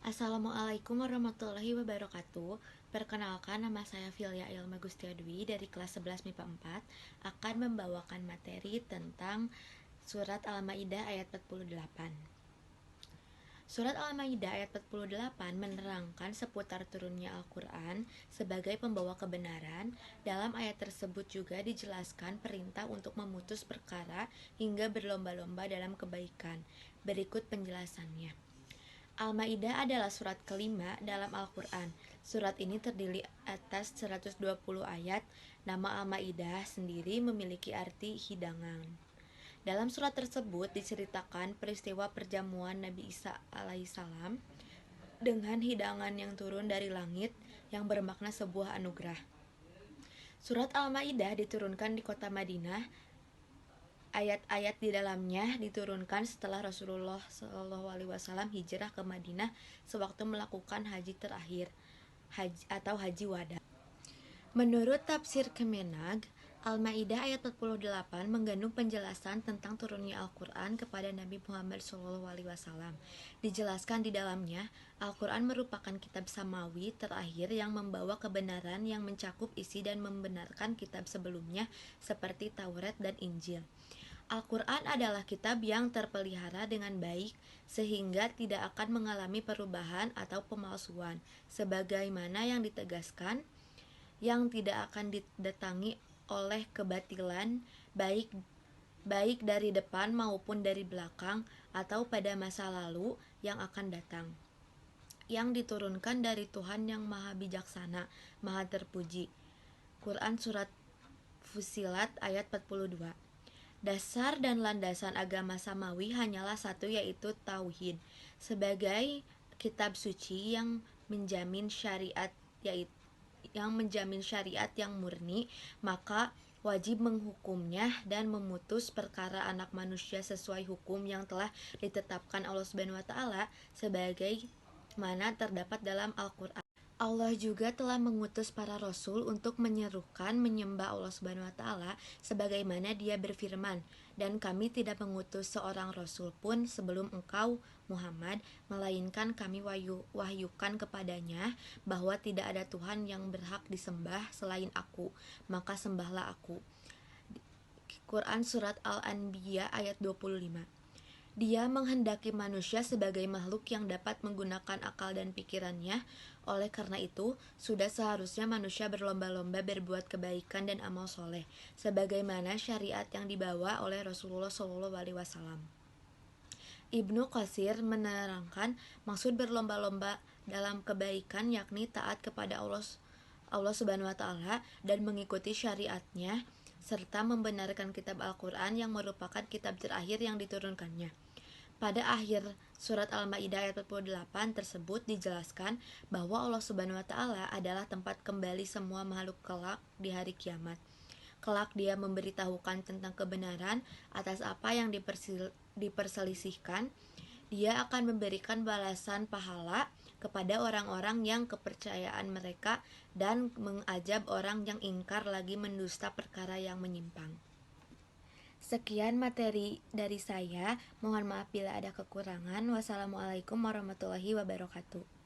Assalamualaikum warahmatullahi wabarakatuh. Perkenalkan, nama saya Filia Ilma Gustiadwi dari kelas 11 MIPA 4 akan membawakan materi tentang Surat Al-Maidah ayat 48. Surat Al-Maidah ayat 48 menerangkan seputar turunnya Al-Quran sebagai pembawa kebenaran. Dalam ayat tersebut juga dijelaskan perintah untuk memutus perkara hingga berlomba-lomba dalam kebaikan. Berikut penjelasannya. Al-Maidah adalah surat kelima dalam Al-Quran. Surat ini terdiri atas 120 ayat. Nama Al-Maidah sendiri memiliki arti hidangan. Dalam surat tersebut diceritakan peristiwa perjamuan Nabi Isa alaihissalam dengan hidangan yang turun dari langit yang bermakna sebuah anugerah. Surat Al-Maidah diturunkan di kota Madinah. Ayat-ayat di dalamnya diturunkan setelah Rasulullah SAW hijrah ke Madinah sewaktu melakukan haji terakhir atau haji wada. Menurut tafsir Kemenag, Al-Maidah ayat 48 mengandung penjelasan tentang turunnya Al-Quran kepada Nabi Muhammad SAW. Dijelaskan di dalamnya, Al-Quran merupakan kitab samawi terakhir yang membawa kebenaran yang mencakup isi dan membenarkan kitab sebelumnya seperti Taurat dan Injil. Al-Quran adalah kitab yang terpelihara dengan baik sehingga tidak akan mengalami perubahan atau pemalsuan, sebagaimana yang ditegaskan, yang tidak akan didatangi oleh kebatilan baik dari depan maupun dari belakang atau pada masa lalu yang akan datang, yang diturunkan dari Tuhan yang Maha Bijaksana, Maha Terpuji. Quran Surat Fussilat ayat 42. Dasar dan landasan agama samawi hanyalah satu, yaitu tauhid sebagai kitab suci yang menjamin syariat yang murni, maka wajib menghukumnya dan memutus perkara anak manusia sesuai hukum yang telah ditetapkan Allah SWT sebagai mana terdapat dalam Al-Quran. Allah juga telah mengutus para rasul untuk menyerukan menyembah Allah SWT sebagaimana Dia berfirman, "Dan kami tidak mengutus seorang rasul pun sebelum engkau, Muhammad, melainkan kami wahyukan kepadanya bahwa tidak ada Tuhan yang berhak disembah selain Aku, maka sembahlah Aku." Quran Surat Al-Anbiya ayat 25. Dia menghendaki manusia sebagai makhluk yang dapat menggunakan akal dan pikirannya. Oleh karena itu, sudah seharusnya manusia berlomba-lomba berbuat kebaikan dan amal soleh, sebagaimana syariat yang dibawa oleh Rasulullah SAW. Ibnu Katsir menerangkan maksud berlomba-lomba dalam kebaikan yakni taat kepada Allah SWT dan mengikuti syariatnya, serta membenarkan kitab Al-Quran yang merupakan kitab terakhir yang diturunkannya. Pada akhir surat Al-Maidah ayat 48 tersebut dijelaskan bahwa Allah SWT adalah tempat kembali semua makhluk kelak di hari kiamat. Kelak Dia memberitahukan tentang kebenaran atas apa yang diperselisihkan. Dia akan memberikan balasan pahala kepada orang-orang yang kepercayaan mereka dan mengazab orang yang ingkar lagi mendusta perkara yang menyimpang. Sekian materi dari saya. Mohon maaf bila ada kekurangan. Wassalamualaikum warahmatullahi wabarakatuh.